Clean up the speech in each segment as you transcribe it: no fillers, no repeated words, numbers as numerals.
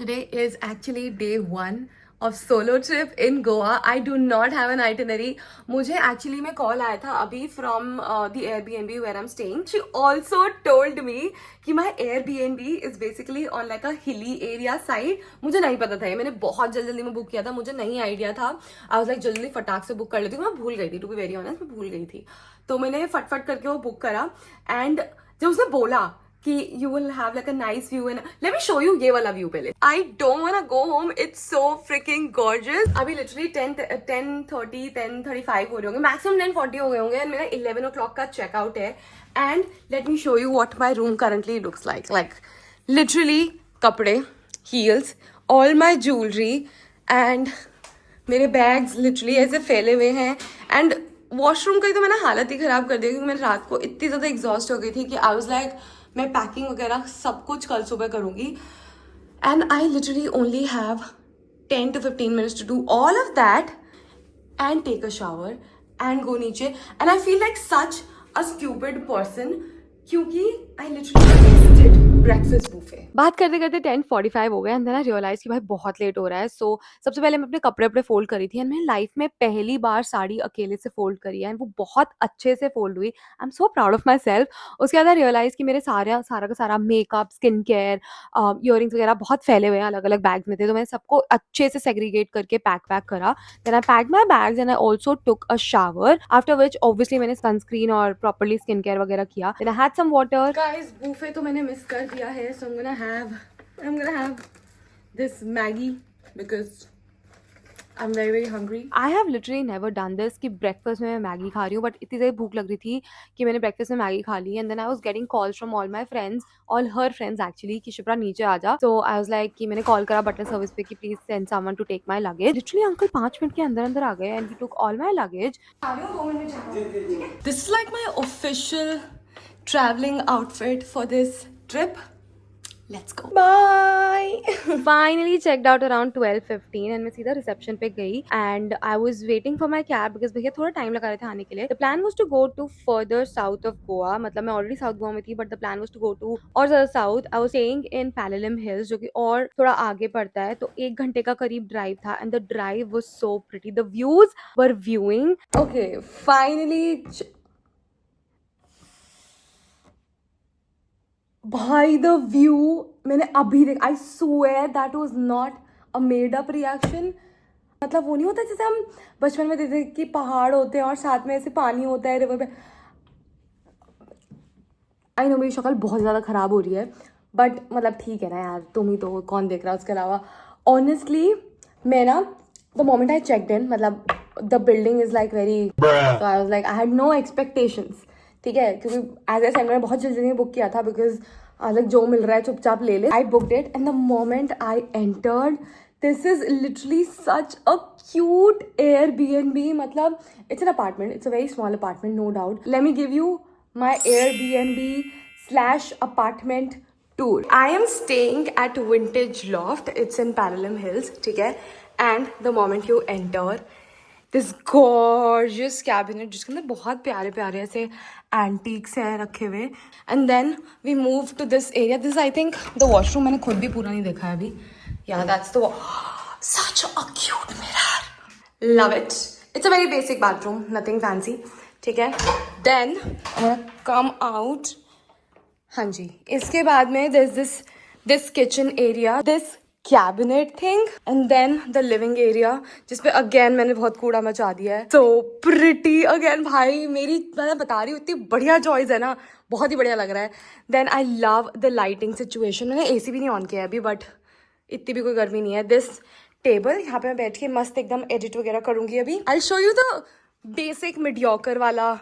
Today is actually day one of solo trip in Goa. I do not have an itinerary. मुझे actually में call आया था अभी from the Airbnb where I'm staying. She also told me कि my Airbnb is basically on like a hilly area side. मुझे नहीं पता था ये, मैंने बहुत जल्दी में बुक किया था, मुझे नहीं आइडिया था. I was like जल्दी फटाक से बुक कर लेती हूँ. मैं भूल गई थी, to be very honest, मैं भूल गई थी. तो मैंने फटफट करके वो बुक करा. एंड जब उसने बोला कि you will have like a nice view and let me show you ये वाला view पहले. I don't wanna go home. It's so freaking gorgeous. अभी literally 10:35 हो रहे होंगे, maximum 10:40 हो गए होंगे and मेरा 11 o'clock का checkout है. And let me show you what my room currently looks like. Like literally कपड़े, heels, all my jewelry and मेरे बैग्स लिटरली ऐसे फैले हुए हैं. एंड वॉशरूम का ही तो मैंने हालत ही खराब कर दिया क्योंकि मैं रात को इतनी ज़्यादा एग्जॉस्ट हो गई थी कि आई वाज लाइक मैं पैकिंग वगैरह सब कुछ कल सुबह करूँगी. And I literally only have 10 to 15 minutes to do all of that and take a shower and go नीचे. And I feel like such a stupid person क्योंकि I literally wasted breakfast buffet. बात करते करते 10:45 हो गए and then I realise कि भाई बहुत लेट हो रहा है. सो सबसे पहले मैं अपने कपड़े फोल्ड करी थी एंड मैंने लाइफ में पहली बार साड़ी अकेले से फोल्ड करी है एंड वो बहुत अच्छे से फोल्ड हुई. I am so proud of my self. उसके बाद आई रियलाइज कि मेरे सारा का सारा मेकअप, स्किन केयर, इयरिंग्स वगैरह बहुत फैले हुए हैं, अलग अलग बैग्स में थे. तो मैंने सबको अच्छे से सेग्रीगेट करके पैक करा. Then I pack my bags and I also took a shower after which obviously मैंने सनस्क्रीन और प्रॉपरली स्किन केयर वगैरह किया. Then I had some water. Guys buffet तो मैंने मिस कर दिया है, सो I'm gonna have this Maggie because I'm very hungry. I have literally never done this कि breakfast में मैं मैगी खा रही हूँ, but इतनी ज़्यादा भूख लग रही थी कि मैंने breakfast में मैगी खा ली. And then I was getting calls from all my friends, all her friends actually, कि शिप्रा नीचे आ जा. So I was like कि मैंने कॉल करा बटन सर्विस पे कि please send someone to take my luggage. Literally uncle 5 minute के अंदर आ गए and he took all my luggage. This is like my official traveling outfit for this trip. Let's go. Bye. Finally checked out around 12:15 and मैं सीधा reception पे गई and I was waiting for my cab because भैया थोड़ा time लगा रहे थे आने के लिए. The plan was to go to further south of Goa. मतलब मैं already साउथ गोवा में थी but the plan was to go to और ज़्यादा south. I was staying in Palolem Hills जो कि और थोड़ा आगे पड़ता है, तो 1 घंटे का करीब ड्राइव था and the drive was so pretty. The views were viewing. Okay, finally. भाई द व्यू मैंने अभी देख. I swear that was not a made up reaction. मतलब वो नहीं होता जैसे हम बचपन में देखते कि पहाड़ होते हैं और साथ में ऐसे पानी होता है रिवर पे. आई नो मेरी शक्ल बहुत ज़्यादा ख़राब हो रही है बट मतलब ठीक है ना यार, तुम ही तो, कौन देख रहा है उसके अलावा. ऑनेस्टली मैं ना the moment I checked in, मतलब the building is like very, तो I was like I had no expectations. ठीक है, क्योंकि एज ए सेंड मैंने बहुत जल्दी बुक किया था बिकॉज लाइक जो मिल रहा है चुपचाप ले ले. I booked it and the moment I entered, this is literally such a cute Airbnb. मतलब it's an apartment, it's a very small apartment no doubt. Let me give you my Airbnb/apartment tour. I am staying at Vintage Loft. It's in Palolem Hills. ठीक है, and the moment you enter this gorgeous cabinet जिसके अंदर बहुत प्यारे प्यारे ऐसे antiques हैं रखे हुए. And then we move to this area. This I think the washroom. मैंने खुद भी पूरा नहीं देखा है अभी. Yeah that's the such a cute mirror. Love it. It's a very basic bathroom, nothing fancy. ठीक है, देन कम आउट. हाँ जी, इसके बाद में this kitchen area, this cabinet thing and then the living area जिसपे अगेन मैंने बहुत कूड़ा मचा दिया है. So pretty again. भाई मेरी, मैं बता रही हूँ इतनी बढ़िया चॉइस है ना, बहुत ही बढ़िया लग रहा है. Then I love the lighting situation. मैंने AC भी नहीं ऑन किया है अभी बट इतनी भी कोई गर्मी नहीं है. दिस टेबल, यहाँ पे मैं बैठ के मस्त एकदम एडिट वगैरह करूँगी अभी. I show you the basic mediocre वाला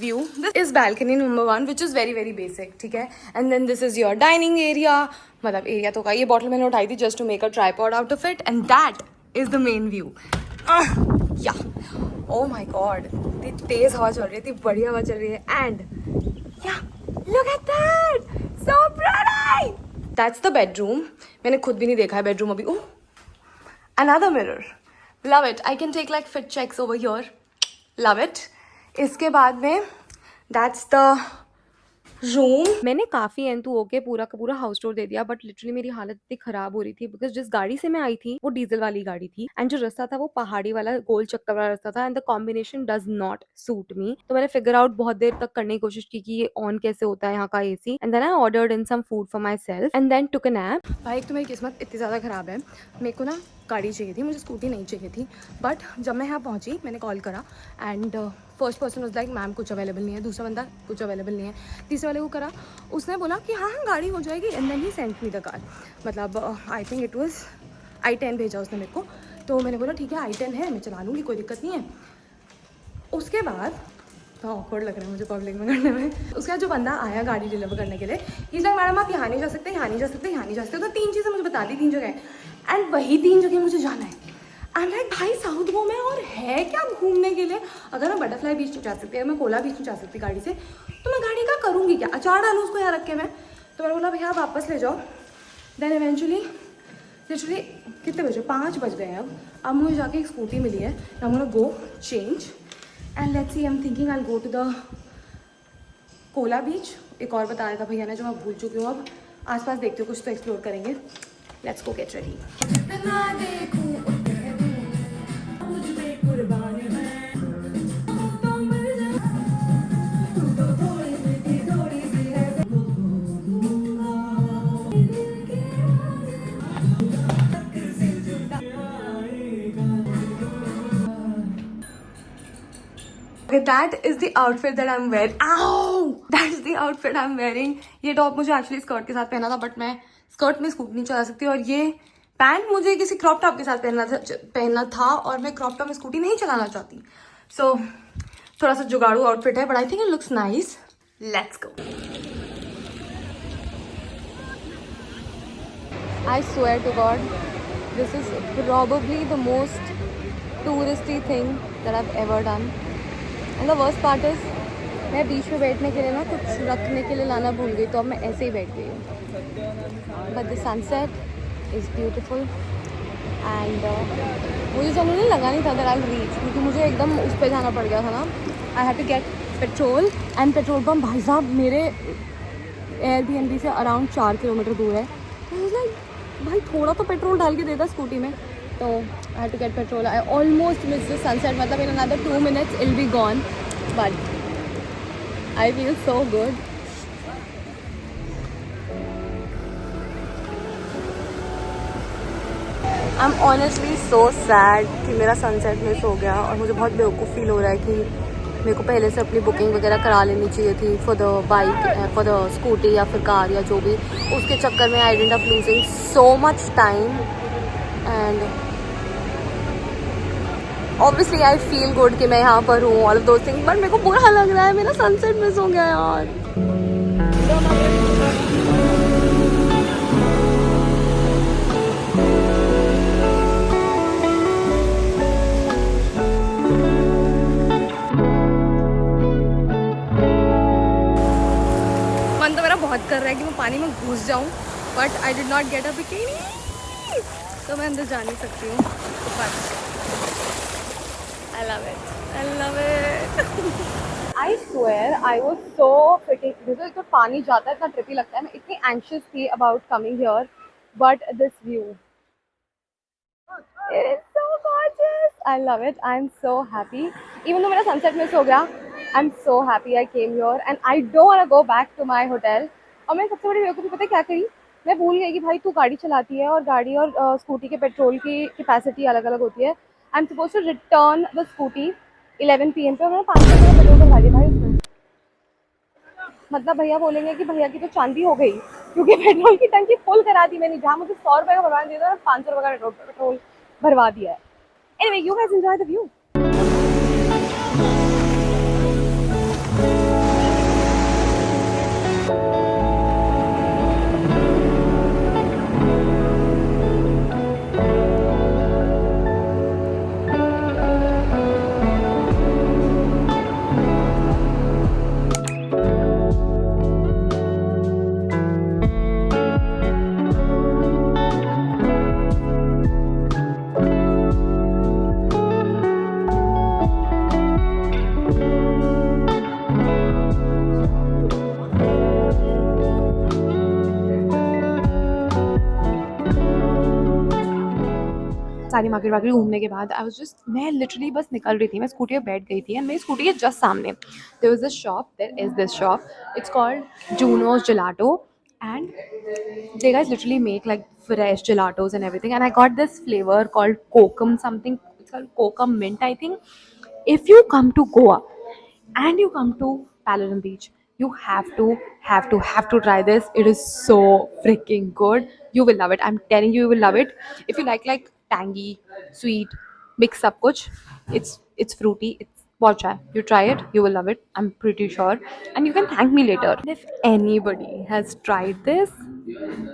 view. This is balcony number 1 which is very very basic. ठीक है, and then this is your dining area. मतलब एरिया तो का, ये बॉटल मैंने उठाई थी just to make a tripod out of it and that is the main view. Yeah, oh my god, इतनी तेज हवा चल रही है, इतनी बढ़िया हवा चल रही है. and yeah, look at that, so pretty. That's the bedroom. मैंने खुद भी नहीं देखा है bedroom अभी. Oh, another mirror. Love it. I can take like fit checks over here. Love it. इसके बाद में दैट्स द रूम मैंने काफी एंतु होके पूरा का पूरा हाउस टूर दे दिया, बट लिटरली मेरी हालत इतनी खराब हो रही थी बिकॉज जिस गाड़ी से मैं आई थी वो डीजल वाली गाड़ी थी, एंड जो रास्ता था वो पहाड़ी वाला गोल चक्कर वाला रास्ता था, and the combination does not suit me. तो मैंने फिगर आउट बहुत देर तक करने की कोशिश की कि ये ऑन कैसे होता है यहाँ का AC, and then I ordered in some food for myself and then took a nap. भाई एक तो मेरी किस्मत इतनी ज्यादा खराब है, मेरे को ना गाड़ी चाहिए थी, मुझे स्कूटी नहीं चाहिए थी, बट जब मैं यहाँ पहुंची मैंने कॉल करा and first person was like ma'am कुछ अवेलेबल नहीं है, दूसरा बंदा कुछ अवेलेबल नहीं है, तीसरे वाले को करा, उसने बोला कि हाँ हाँ गाड़ी हो जाएगी, and then he sent me the car. मतलब I think it was i10 भेजा उसने मेरे को, तो मैंने बोला ठीक है i10 है मैं चला लूँगी, कोई दिक्कत नहीं है। उसके बाद ऑकवर्ड लग रहा है मुझे पब्लिक में करने में। उसके बाद जो बंदा आया गाड़ी डिलीवर करने के लिए, इस लाइक मैडम आप यहाँ नहीं जा सकते, यहाँ नहीं जा सकते, यहाँ नहीं जा सकते, तो 3 चीज़ें मुझे बता दी, 3 जगह, एंड वही 3 जगह मुझे जाना है। आई एम लाइक भाई साउथ गो में और है क्या घूमने के लिए? अगर मैं बटरफ्लाई बीच नहीं जा सकती, अगर मैं कोला बीच नहीं जा सकती गाड़ी से, तो मैं गाड़ी का करूँगी क्या? अचार डालूँ उसको यहाँ रख के मैं? तो मैंने बोला भैया आप वापस ले जाओ। देन इवेंचुअली लिटरली कितने बजे, 5 बज गए हैं अब मुझे जाके एक स्कूटी मिली है, I am gonna go change and let's see, I am thinking I go to the Kola beach. एक और बताया था भैया ने जो मैं भूल चुकी हूँ, अब आसपास देखती हूँ कुछ तो एक्सप्लोर करेंगे। Let's go get ready. Okay, that is the outfit that I'm wearing. Ow! That is the outfit I'm wearing. ये टॉप मुझे एक्चुअली स्कर्ट के साथ पहना था, बट मैं स्कर्ट में स्कूटी नहीं चला सकती, और ये पैंट मुझे किसी क्रॉप टॉप के साथ पहनना था और मैं क्रॉप टॉप में स्कूटी नहीं चलाना चाहती। सो थोड़ा सा जुगाड़ू आउटफिट है, but I think it looks nice. Let's go. I swear to God, this is probably the most touristy thing that I've ever done. And the worst part is, मैं बीच में बैठने के लिए ना कुछ रखने के लिए लाना भूल गई, तो अब मैं ऐसे ही बैठ गई हूँ। But the sunset is beautiful and मुझे जनरली लगा नहीं था दैट आई विल रीच, क्योंकि मुझे एकदम उस पर जाना पड़ गया था ना। I have to get petrol, and petrol pump भाई साहब मेरे एयरबीएनबी से अराउंड 4 किलोमीटर दूर है। भाई थोड़ा तो पेट्रोल डाल के देता स्कूटी में, तो I have to get petrol. I almost miss the sunset, मतलब in another 2 minutes it will be gone, but I feel so good. I am honestly so sad कि मेरा सनसेट मिस हो गया, और मुझे बहुत बेवकूफ़ फील हो रहा है कि मेरे को पहले से अपनी बुकिंग वगैरह करा लेनी चाहिए थी for the bike, for the scooty या फिर कार या जो भी। उसके चक्कर में I end up losing so much time, and obviously I feel good कि मैं यहाँ पर हूँ, all of those things, but मेरे को बुरा लग रहा है मेरा सनसेट मिस हो गया यार। मन तो मेरा बहुत कर रहा है कि मैं पानी में घुस जाऊँ, but I did not get a bikini, तो मैं अंदर जा नहीं सकती हूँ, but I love it. I love it. I swear I was so freaking, because तो पानी जाता है इतना ट्रिपी लगता है, मैं इतनी anxious थी about coming here, but this view, it is so gorgeous. I love it. I'm so happy. Even though मेरा sunset miss हो गया, I'm so happy I came here and I don't want to go back to my hotel. और मैं सबसे बड़ी बेवकूफ़ी पता है क्या करी, मैं भूल गई कि भाई तू गाड़ी चलाती है और गाड़ी और स्कूटी के पेट्रोल की कैपेसिटी अलग अलग होती है। I am suppose to return the scooty 11 PM पे, और मैंने 500 रुपये पेट्रोल करवा दिया भाई उसमें। मतलब भैया बोलेंगे कि भैया की तो चांदी हो गई, क्योंकि पेट्रोल की टंकी फुल करा दी मैंने, जहाँ मुझे 100 रुपये का भरवाना दिया था, 500 रुपये का पेट्रोल भरवा दिया है। Anyway, you guys enjoy the view. सारी मार्केट वार्केट घूमने के बाद आई वाज जस्ट, मैं लिटरली बस निकल रही थी, मैं स्कूटी पे बैठ गई थी एंड मेरी स्कूटी के जस्ट सामने there was this shop, there is this shop, it's called Juno's Gelato, and they guys literally make like fresh gelatos and everything, and I got this flavor called kokum something, it's called kokum mint I think. If you come to Goa and you come to Paladin Beach, you have to try this. It is so freaking good. You will love it, I'm telling you, you will love it. If you like tangy, sweet, mix up kuch, it's fruity, it's बहुत है. You try it, you will love it, I'm pretty sure, and you can thank me later. And if anybody has tried this,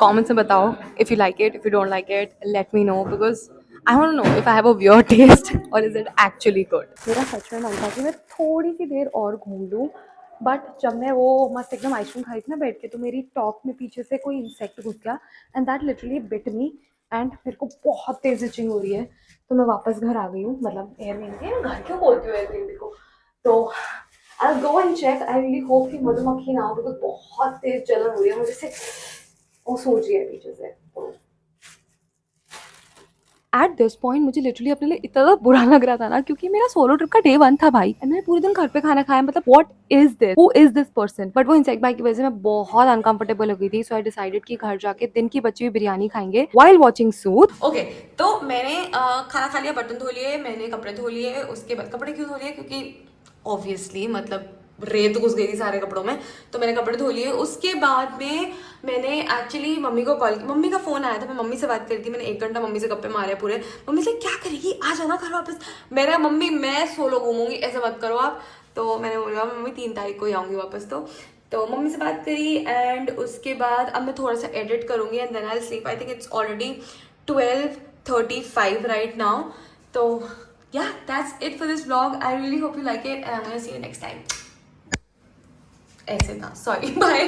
comments में बताओ. If you like it, if you don't like it, let me know, because I want to know if I have a weird taste or is it actually good. मेरा सच में मन था कि मैं थोड़ी सी देर और घूम लूँ, बट जब मैं वो मस्त एकदम आइसक्रीम खाई थी ना बैठ के, तो मेरी टॉप में पीछे से कोई इंसेक्ट घुस गया and that literally bit me, and मेरे को बहुत तेज इचिंग हो रही है. तो मैं वापस घर आ गई हूँ, मतलब एयरबीएनबी, घर क्यों बोलती हूँ एयरबीएनबी को. तो I go and check. I really hope कि मधुमक्खी ना हो, बिकॉज बहुत तेज जलन हो रही है मुझे से, वो सोच रही है पीछे से. तो एट दिस पॉइंट मुझे लिटरली अपने लिए इतना बुरा लग रहा था ना, क्योंकि मेरा सोलो ट्रिप का डे 1 था भाई, एंड मैंने पूरे दिन घर पे खाना खाया. मतलब what is this, who is this person. But वो इंसेक्ट बाइट की वजह से मैं बहुत अनकंफर्टेबल हो गई थी, सो आई डिसाइडेड कि घर जाके दिन की बची हुई बिरयानी खाएंगे व्हाइल वॉचिंग सूद. ओके, तो मैंने खाना खा लिया, बर्तन धो लिए, मैंने कपड़े धो लिए. उसके बाद कपड़े क्यों धो लिए, क्योंकि ऑब्वियसली मतलब रेत घुस गई थी सारे कपड़ों में, तो मैंने कपड़े धो लिए. उसके बाद में मैंने एक्चुअली मम्मी को कॉल किया, मम्मी का फोन आया था, मैं मम्मी से बात करी थी. मैंने 1 घंटा मम्मी से गप्पे मारे पूरे. मम्मी से क्या करेगी, आ जाना घर वापस. मेरा मम्मी मैं सोलो घूमूंगी, ऐसे मत करो आप. तो मैंने बोला मम्मी 3 तारीख को ही आऊँगी वापस. तो मम्मी से बात करी, एंड उसके बाद अब मैं थोड़ा सा एडिट करूँगी and then I sleep. I think it's already 12:35 right now. तो yeah, that's it for this vlog. I really hope you like it, and I'm gonna see you next time. ऐसे था, सॉरी, बाय.